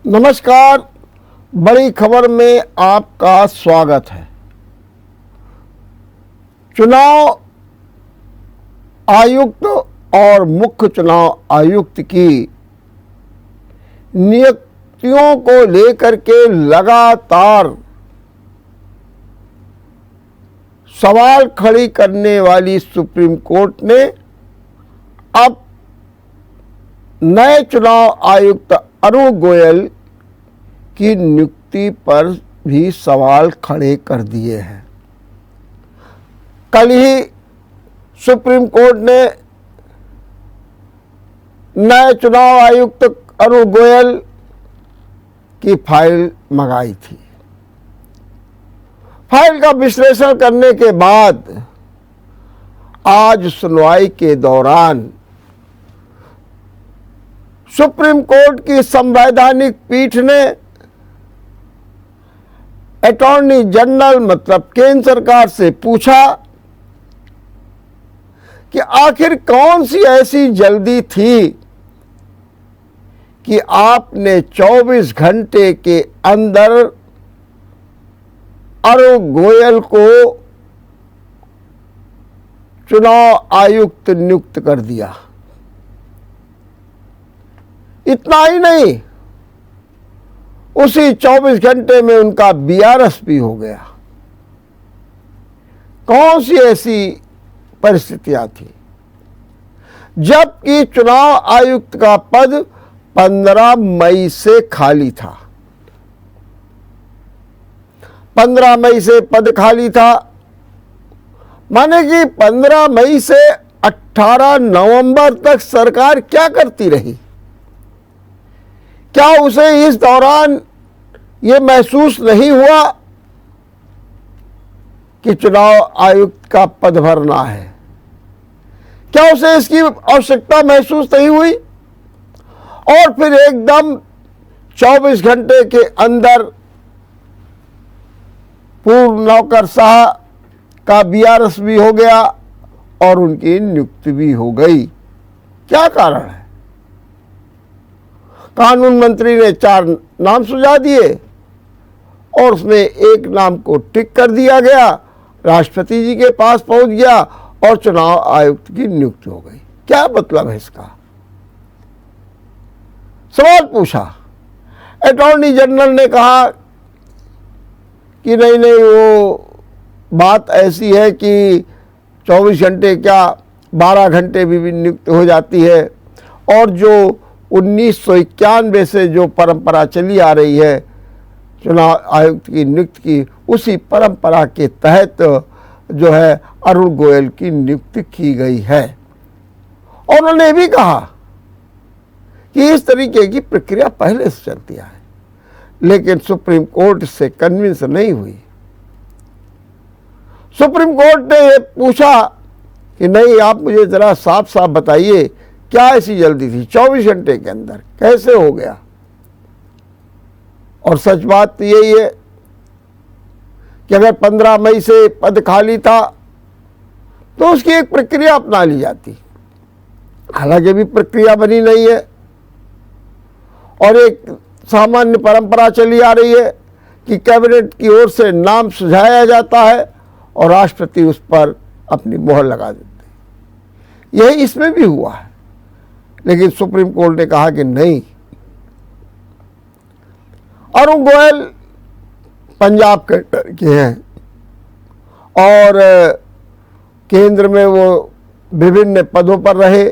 नमस्कार। बड़ी खबर में आपका स्वागत है। चुनाव आयुक्त और मुख्य चुनाव आयुक्त की नियुक्तियों को लेकर के लगातार सवाल खड़ी करने वाली सुप्रीम कोर्ट ने अब नए चुनाव आयुक्त अरुण गोयल की नियुक्ति पर भी सवाल खड़े कर दिए हैं। कल ही सुप्रीम कोर्ट ने नए चुनाव आयुक्त अरुण गोयल की फाइल मंगाई थी। फाइल का विश्लेषण करने के बाद आज सुनवाई के दौरान सुप्रीम कोर्ट की संवैधानिक पीठ ने अटॉर्नी जनरल मतलब केंद्र सरकार से पूछा कि आखिर कौन सी ऐसी जल्दी थी कि आपने 24 घंटे के अंदर अरुण गोयल को चुनाव आयुक्त नियुक्त कर दिया। इतना ही नहीं, उसी 24 घंटे में उनका बीआरएस भी हो गया। कौन सी ऐसी परिस्थितियां थी? जबकि चुनाव आयुक्त का पद 15 मई से खाली था। 15 मई से पद खाली था, माने कि 15 मई से 18 नवंबर तक सरकार क्या करती रही? क्या उसे इस दौरान ये महसूस नहीं हुआ कि चुनाव आयुक्त का पद भरना है? क्या उसे इसकी आवश्यकता महसूस नहीं हुई? और फिर एकदम 24 घंटे के अंदर पूर्व नौकरशाह का बीआरएस भी हो गया और उनकी नियुक्ति भी हो गई। क्या कारण है? कानून मंत्री ने 4 नाम सुझा दिए और उसमें एक नाम को टिक कर दिया गया, राष्ट्रपति जी के पास पहुंच गया और चुनाव आयुक्त की नियुक्ति हो गई। क्या मतलब है इसका? सवाल पूछा। अटॉर्नी जनरल ने कहा कि नहीं, वो बात ऐसी है कि 24 घंटे क्या 12 घंटे भी नियुक्त हो जाती है, और जो 1991 से जो परंपरा चली आ रही है चुनाव आयुक्त की नियुक्ति की, उसी परंपरा के तहत जो है अरुण गोयल की नियुक्ति की गई है। और उन्होंने भी कहा कि इस तरीके की प्रक्रिया पहले से चलती है, लेकिन सुप्रीम कोर्ट से कन्विंस नहीं हुई। सुप्रीम कोर्ट ने ये पूछा कि नहीं, आप मुझे जरा साफ साफ बताइए, क्या ऐसी जल्दी थी? 24 घंटे के अंदर कैसे हो गया? और सच बात तो यही है कि अगर 15 मई से पद खाली था तो उसकी एक प्रक्रिया अपना ली जाती। हालांकि भी प्रक्रिया बनी नहीं है और एक सामान्य परंपरा चली आ रही है कि कैबिनेट की ओर से नाम सुझाया जाता है और राष्ट्रपति उस पर अपनी मोहर लगा देते। यही इसमें भी हुआ है, लेकिन सुप्रीम कोर्ट ने कहा कि नहीं, अरुण गोयल पंजाब के हैं और केंद्र में वो विभिन्न पदों पर रहे,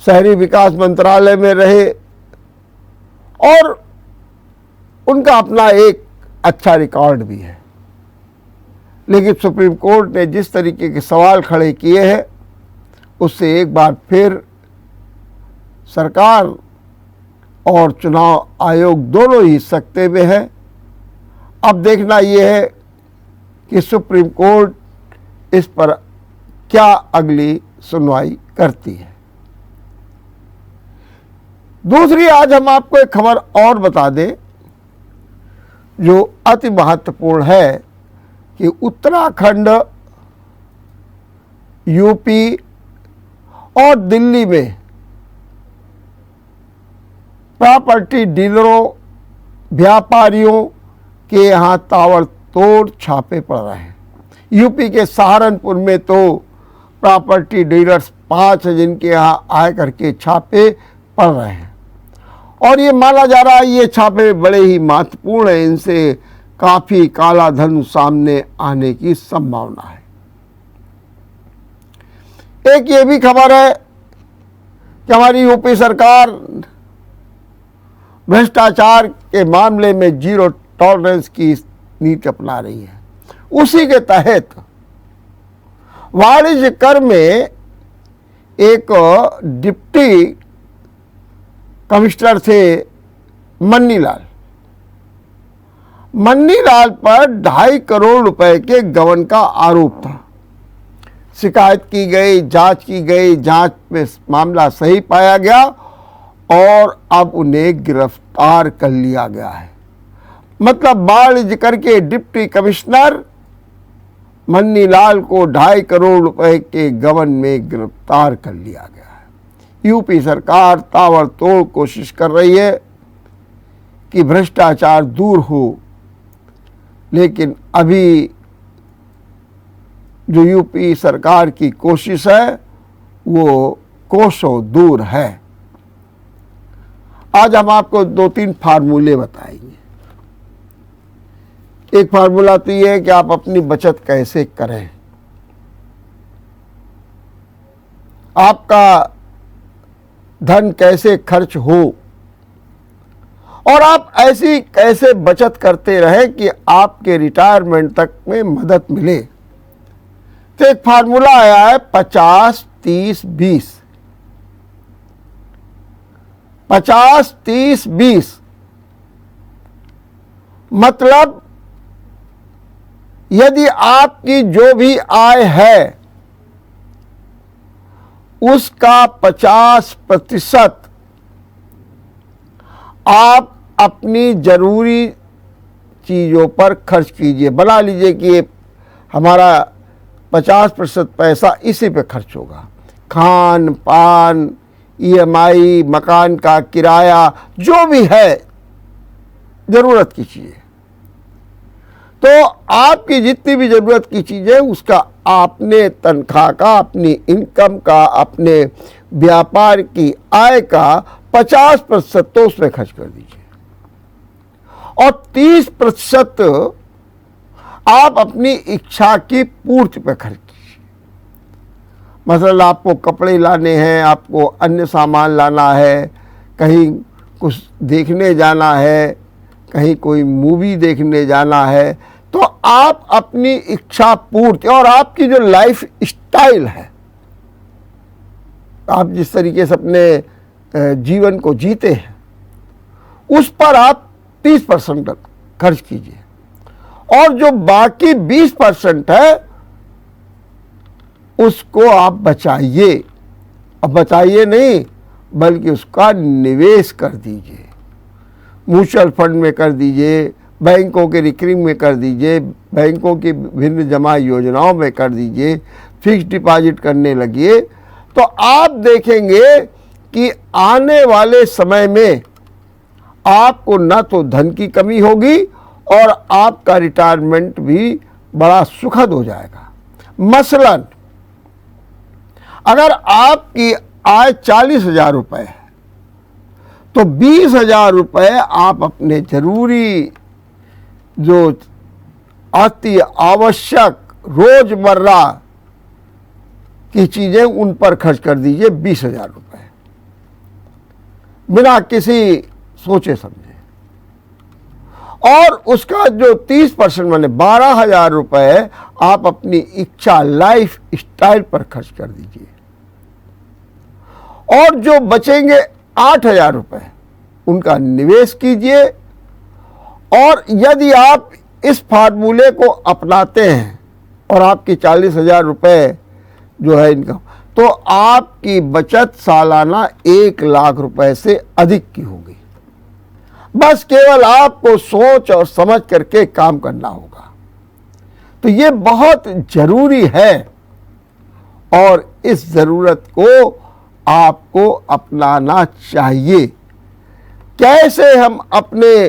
शहरी विकास मंत्रालय में रहे और उनका अपना एक अच्छा रिकॉर्ड भी है। लेकिन सुप्रीम कोर्ट ने जिस तरीके के सवाल खड़े किए हैं, उससे एक बार फिर सरकार और चुनाव आयोग दोनों ही सकते में है। अब देखना यह है कि सुप्रीम कोर्ट इस पर क्या अगली सुनवाई करती है। दूसरी, आज हम आपको एक खबर और बता दें जो अति महत्वपूर्ण है कि उत्तराखंड, यूपी और दिल्ली में प्रॉपर्टी डीलरों, व्यापारियों के यहाँ ताबड़तोड़ छापे पड़ रहे हैं। यूपी के सहारनपुर में तो प्रॉपर्टी डीलर्स 5 हैं जिनके यहाँ आय करके छापे पड़ रहे हैं और ये माना जा रहा है ये छापे बड़े ही महत्वपूर्ण हैं, इनसे काफ़ी काला धन सामने आने की संभावना है। एक ये भी खबर है कि हमारी यूपी सरकार भ्रष्टाचार के मामले में जीरो टॉलरेंस की नीति अपना रही है। उसी के तहत वाणिज्य कर में एक डिप्टी कमिश्नर थे मन्नीलाल पर 2.5 करोड़ रुपए के गबन का आरोप था। शिकायत की गई, जांच की गई, जांच में मामला सही पाया गया और अब उन्हें गिरफ्तार कर लिया गया है। मतलब वाणिज्य कर के डिप्टी कमिश्नर मन्नीलाल को 2.5 करोड़ रुपए के गबन में गिरफ्तार कर लिया गया है। यूपी सरकार ताबड़तोड़ कोशिश कर रही है कि भ्रष्टाचार दूर हो, लेकिन अभी जो यूपी सरकार की कोशिश है वो कोसों दूर है। आज हम आपको 2-3 फार्मूले बताएंगे। एक फार्मूला तो ये है कि आप अपनी बचत कैसे करें, आपका धन कैसे खर्च हो और आप ऐसी कैसे बचत करते रहें कि आपके रिटायरमेंट तक में मदद मिले। तो एक फार्मूला आया है 50-30-20। 50-30-20 मतलब यदि आपकी जो भी आय है उसका 50% आप अपनी जरूरी चीज़ों पर खर्च कीजिए। बना लीजिए कि ये हमारा 50% पैसा इसी पे खर्च होगा, खान पान, EMI, मकान का किराया, जो भी है ज़रूरत की चीज़ें। तो आपकी जितनी भी ज़रूरत की चीज़ें उसका आपने तनख्वाह का, अपनी इनकम का, अपने व्यापार की आय का 50% तो उसमें खर्च कर दीजिए और 30% आप अपनी इच्छा की पूर्ति पर खर्च कीजिए। मतलब आपको कपड़े लाने हैं, आपको अन्य सामान लाना है, कहीं कुछ देखने जाना है, कहीं कोई मूवी देखने जाना है, तो आप अपनी इच्छा पूर्ति और आपकी जो लाइफ स्टाइल है, आप जिस तरीके से अपने जीवन को जीते हैं उस पर आप 30% खर्च कीजिए और जो बाकी 20% है उसको आप बचाइए। अब बचाइए नहीं बल्कि उसका निवेश कर दीजिए, म्यूचुअल फंड में कर दीजिए, बैंकों के रिकरिंग में कर दीजिए, बैंकों की विभिन्न जमा योजनाओं में कर दीजिए, फिक्स डिपॉजिट करने लगिए। तो आप देखेंगे कि आने वाले समय में आपको न तो धन की कमी होगी और आपका रिटायरमेंट भी बड़ा सुखद हो जाएगा। मसलन अगर आपकी आय 40,000 रुपये है तो 20,000 रुपये आप अपने जरूरी जो अति आवश्यक रोजमर्रा की चीज़ें उन पर खर्च कर दीजिए 20,000 रुपये बिना किसी सोचे समझे। और उसका जो 30% माने 12,000 रुपये आप अपनी इच्छा लाइफ स्टाइल पर खर्च कर दीजिए और जो बचेंगे 8,000 रुपये उनका निवेश कीजिए। और यदि आप इस फार्मूले को अपनाते हैं और आपकी 40,000 रुपये जो है इनकम, तो आपकी बचत सालाना 1 लाख रुपए से अधिक की होगी। बस केवल आपको सोच और समझ करके काम करना होगा। तो ये बहुत जरूरी है और इस ज़रूरत को आपको अपनाना चाहिए। कैसे हम अपने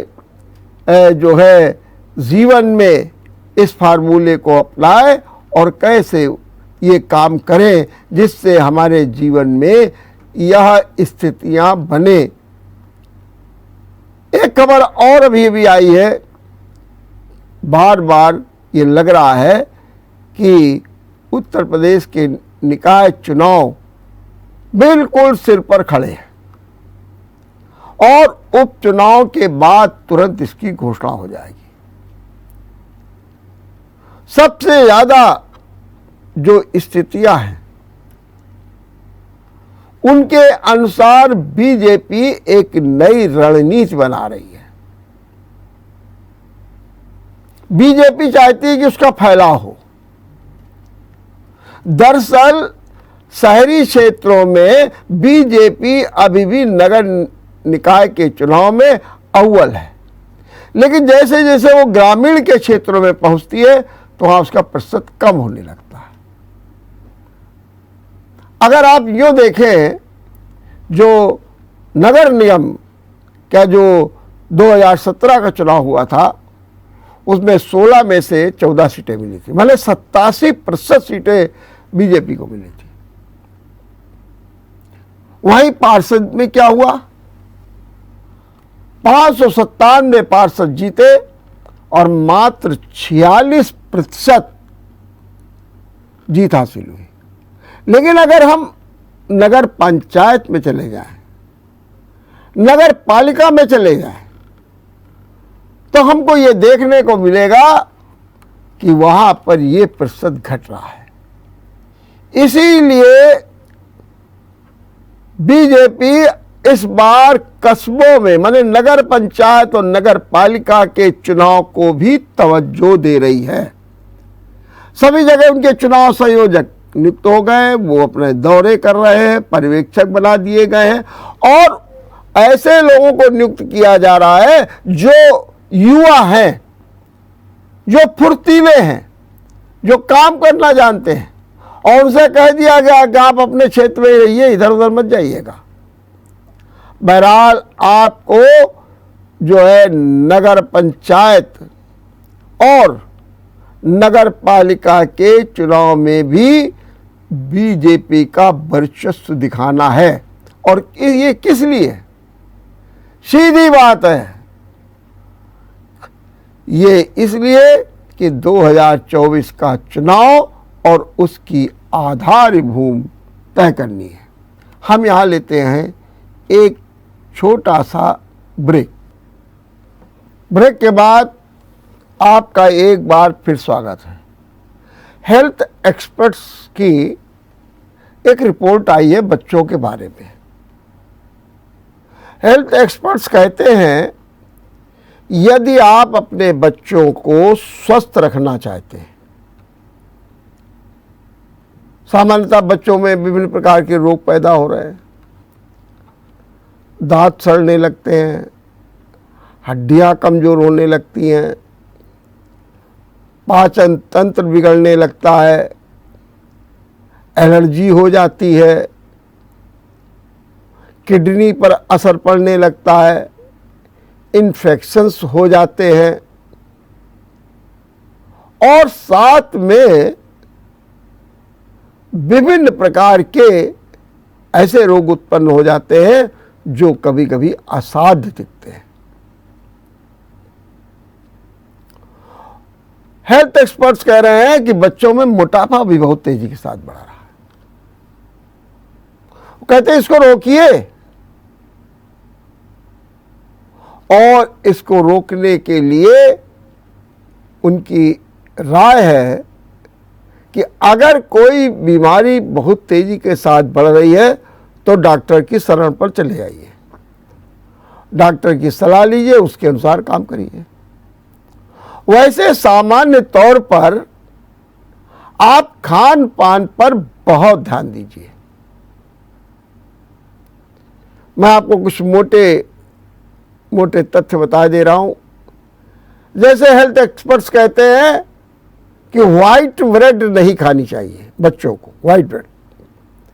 जो है जीवन में इस फार्मूले को अपनाएं और कैसे ये काम करें जिससे हमारे जीवन में यह स्थितियां बने। एक खबर और अभी आई है, बार बार ये लग रहा है कि उत्तर प्रदेश के निकाय चुनाव बिल्कुल सिर पर खड़े हैं और उपचुनाव के बाद तुरंत इसकी घोषणा हो जाएगी। सबसे ज्यादा जो स्थितियां हैं उनके अनुसार बीजेपी एक नई रणनीति बना रही है। बीजेपी चाहती है कि उसका फैलाव हो। दरअसल शहरी क्षेत्रों में बीजेपी अभी भी नगर निकाय के चुनाव में अव्वल है, लेकिन जैसे जैसे वो ग्रामीण के क्षेत्रों में पहुंचती है तो वहां उसका प्रतिशत कम होने लगता है। अगर आप यूं देखें, जो नगर निगम का जो 2017 का चुनाव हुआ था उसमें 16 में से 14 सीटें मिली थी, मतलब 87% सीटें बीजेपी को मिली थी। वहीं पार्षद में क्या हुआ, 597 पार्षद जीते और मात्र 46% जीत हासिल हुई। लेकिन अगर हम नगर पंचायत में चले जाएं, नगर पालिका में चले जाएं, तो हमको ये देखने को मिलेगा कि वहां पर ये प्रतिशत घट रहा है। इसीलिए बीजेपी इस बार कस्बों में माने नगर पंचायत और नगर पालिका के चुनाव को भी तवज्जो दे रही है। सभी जगह उनके चुनाव संयोजक नियुक्त हो गए, वो अपने दौरे कर रहे हैं, पर्यवेक्षक बना दिए गए हैं और ऐसे लोगों को नियुक्त किया जा रहा है जो युवा हैं, जो फुर्तीले हैं, जो काम करना जानते हैं, और उनसे कह दिया गया कि आप अपने क्षेत्र में रहिए, इधर उधर मत जाइएगा। बहरहाल आपको जो है नगर पंचायत और नगर पालिका के चुनाव में भी बीजेपी का वर्चस्व दिखाना है। और ये किस लिए? सीधी बात है, ये इसलिए कि 2024 का चुनाव और उसकी आधारभूमि तय करनी है। हम यहाँ लेते हैं एक छोटा सा ब्रेक। ब्रेक के बाद आपका एक बार फिर स्वागत है। हेल्थ एक्सपर्ट्स की एक रिपोर्ट आई है बच्चों के बारे में। हेल्थ एक्सपर्ट्स कहते हैं यदि आप अपने बच्चों को स्वस्थ रखना चाहते हैं, सामान्यतः बच्चों में विभिन्न प्रकार के रोग पैदा हो रहे हैं, दांत सड़ने लगते हैं, हड्डियां कमजोर होने लगती हैं, पाचन तंत्र बिगड़ने लगता है, एलर्जी हो जाती है, किडनी पर असर पड़ने लगता है, इन्फेक्शंस हो जाते हैं और साथ में विभिन्न प्रकार के ऐसे रोग उत्पन्न हो जाते हैं जो कभी कभी असाध्य दिखते हैं। हेल्थ एक्सपर्ट्स कह रहे हैं कि बच्चों में मोटापा भी बहुत तेजी के साथ बढ़ रहा है। वो कहते हैं इसको रोकिए, और इसको रोकने के लिए उनकी राय है कि अगर कोई बीमारी बहुत तेजी के साथ बढ़ रही है तो डॉक्टर की शरण पर चले जाइए, डॉक्टर की सलाह लीजिए, उसके अनुसार काम करिए। वैसे सामान्य तौर पर आप खान पान पर बहुत ध्यान दीजिए। मैं आपको कुछ मोटे तथ्य बता दे रहा हूं। जैसे हेल्थ एक्सपर्ट्स कहते हैं कि व्हाइट ब्रेड नहीं खानी चाहिए बच्चों को। व्हाइट ब्रेड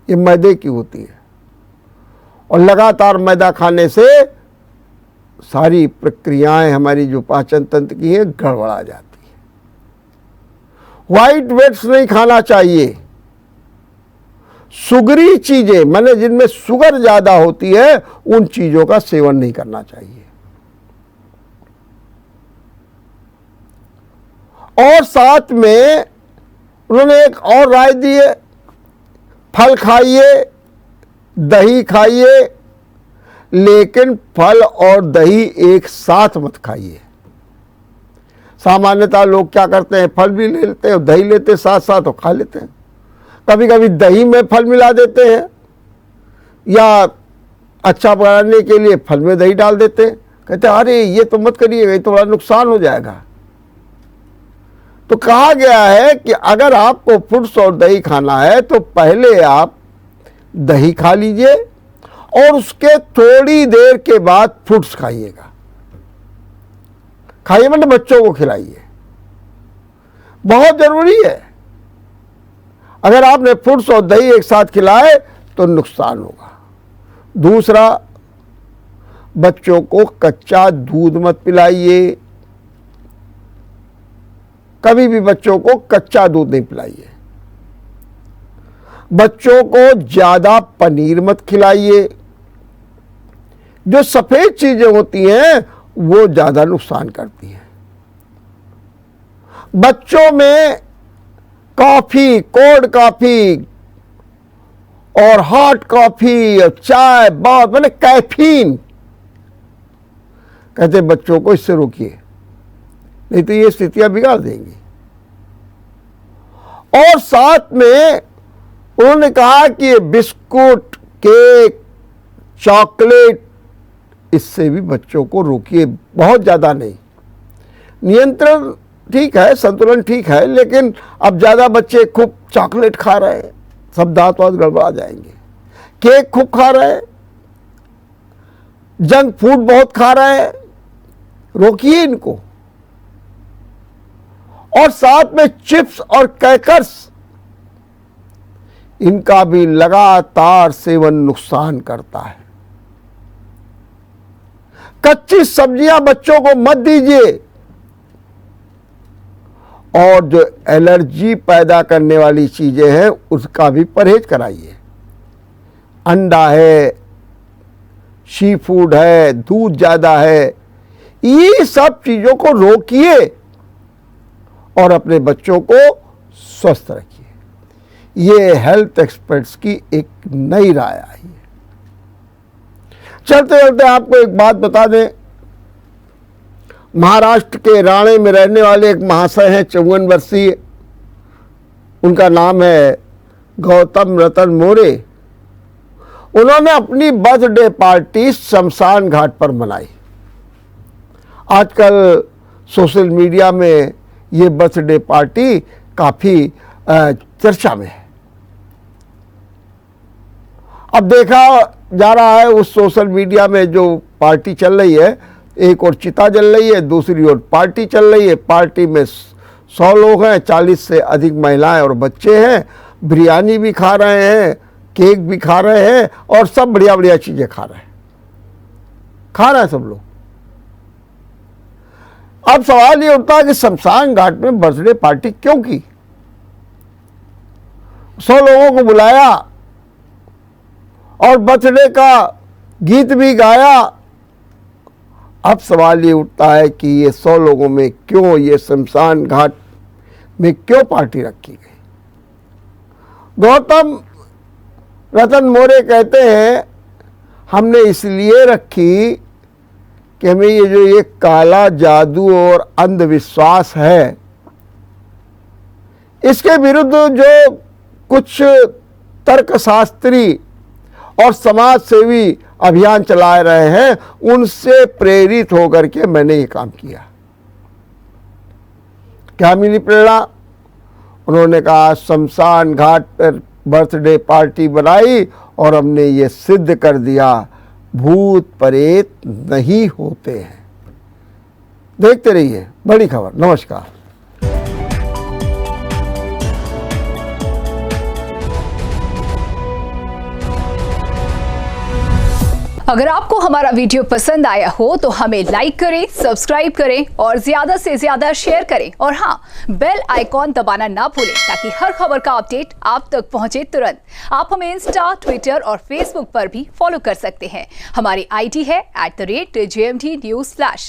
ये मैदे की होती है और लगातार मैदा खाने से सारी प्रक्रियाएं हमारी जो पाचन तंत्र की हैं गड़बड़ा जाती है। व्हाइट वेट्स नहीं खाना चाहिए। सुगरी चीजें माने जिनमें शुगर ज्यादा होती है उन चीजों का सेवन नहीं करना चाहिए। और साथ में उन्होंने एक और राय दी है, फल खाइए, दही खाइए, लेकिन फल और दही एक साथ मत खाइए। सामान्यतः लोग क्या करते हैं, फल भी ले लेते हैं, दही लेते हैं, साथ साथ और खा लेते हैं। कभी कभी दही में फल मिला देते हैं, या अच्छा बनाने के लिए फल में दही डाल देते हैं। कहते हैं अरे ये तो मत करिएगा, ये तो बड़ा नुकसान हो जाएगा। तो कहा गया है कि अगर आपको फ्रूट्स और दही खाना है तो पहले आप दही खा लीजिए और उसके थोड़ी देर के बाद फ्रूट्स खाइएगा। खाइए मतलब बच्चों को खिलाइए, बहुत जरूरी है। अगर आपने फ्रूट्स और दही एक साथ खिलाए तो नुकसान होगा। दूसरा, बच्चों को कच्चा दूध मत पिलाइए। कभी भी बच्चों को कच्चा दूध नहीं पिलाइए। बच्चों को ज्यादा पनीर मत खिलाइए। जो सफेद चीजें होती हैं वो ज्यादा नुकसान करती हैं। बच्चों में कॉफी, कोल्ड कॉफी और हॉट कॉफी और चाय बहुत मैंने कैफीन, कहते बच्चों को इससे रोकिए, नहीं तो ये स्थितियां बिगाड़ देंगी। और साथ में उन्होंने कहा कि ये बिस्कुट, केक, चॉकलेट, इससे भी बच्चों को रोकिए, बहुत ज़्यादा नहीं। नियंत्रण ठीक है, संतुलन ठीक है, लेकिन अब ज़्यादा बच्चे खूब चॉकलेट खा रहे हैं, सब दांत वात गड़बड़ा जाएंगे। केक खूब खा रहे हैं, जंक फूड बहुत खा रहे हैं, रोकिए इनको। और साथ में चिप्स और क्रैकर्स, इनका भी लगातार सेवन नुकसान करता है। कच्ची सब्जियां बच्चों को मत दीजिए। और जो एलर्जी पैदा करने वाली चीजें हैं उसका भी परहेज कराइए। अंडा है, सी फूड है, दूध ज्यादा है, ये सब चीजों को रोकिए और अपने बच्चों को स्वस्थ रखिए। ये हेल्थ एक्सपर्ट्स की एक नई राय आई है। चलते चलते आपको एक बात बता दें, महाराष्ट्र के राणे में रहने वाले एक महाशय हैं, 54 वर्षीय, उनका नाम है गौतम रतन मोरे। उन्होंने अपनी बर्थडे पार्टी शमशान घाट पर मनाई। आजकल सोशल मीडिया में ये बर्थडे पार्टी काफ़ी चर्चा में है। अब देखा जा रहा है उस सोशल मीडिया में जो पार्टी चल रही है, एक और चिता जल रही है, दूसरी ओर पार्टी चल रही है। पार्टी में 100 लोग हैं, 40 से अधिक महिलाएं और बच्चे हैं। बिरयानी भी खा रहे हैं, केक भी खा रहे हैं और सब बढ़िया बढ़िया चीज़ें खा रहे हैं सब लोग। अब सवाल ये उठता है कि शमशान घाट में बर्थडे पार्टी क्यों की? 100 लोगों को बुलाया और बर्थडे का गीत भी गाया। अब सवाल ये उठता है कि ये 100 लोगों में क्यों, ये शमशान घाट में क्यों पार्टी रखी गई? गौतम रतन मोरे कहते हैं, हमने इसलिए रखी कि हमें ये काला जादू और अंधविश्वास है, इसके विरुद्ध जो कुछ तर्कशास्त्री और समाज सेवी अभियान चला रहे हैं, उनसे प्रेरित होकर के मैंने ये काम किया। क्या मिली प्रेरणा? उन्होंने कहा शमशान घाट पर बर्थडे पार्टी बनाई और हमने ये सिद्ध कर दिया, भूत प्रेत नहीं होते हैं। देखते रहिए बड़ी खबर। नमस्कार। अगर आपको हमारा वीडियो पसंद आया हो तो हमें लाइक करें, सब्सक्राइब करें और ज्यादा से ज्यादा शेयर करें और हाँ, बेल आइकॉन दबाना ना भूलें ताकि हर खबर का अपडेट आप तक पहुंचे तुरंत। आप हमें इंस्टा, ट्विटर और फेसबुक पर भी फॉलो कर सकते हैं। हमारी आईडी है @JMT News Flash।